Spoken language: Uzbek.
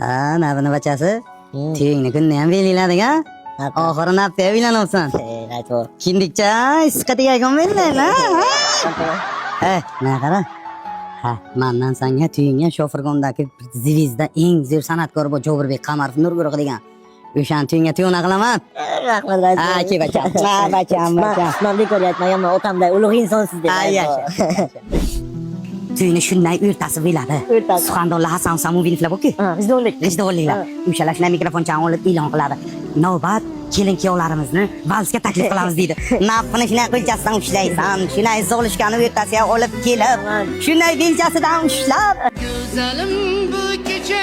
Navini bachasi. Tuyingni kunni ham belgiladik-a? Oxiri nafga uylanibsan. Aytib. Kindikcha isqatiga aytgan belgilaydi-a? Mana qara. Mendan senga tuyingga shofirgondagi zvezda eng zo'r san'atkor bu Jobirbek Qamarov Nurguruq degan. O'shan tuyingga tuyona qilaman. Rahmat raisi. Ke bacham. Bacham. Men bekor aytmagan, men otamday ulug' insonsiz deb. Yaxshi. Tuyni shunday o'rtasi bo'ladi. Suxandonlar Hasan Samovinovlar bu-ku. Vijdonliklar. O'shalar shunday mikrofon chan olib e'lon qiladi. Navbat kelin kuyovlarimizni valsga taklif qilamiz deydi. Nafini shunday qilchasidan ushlaysan, shunday zo'lishkani o'rtasiga olib kelib, shunday belchasidan ushlab. Güzelim bu gece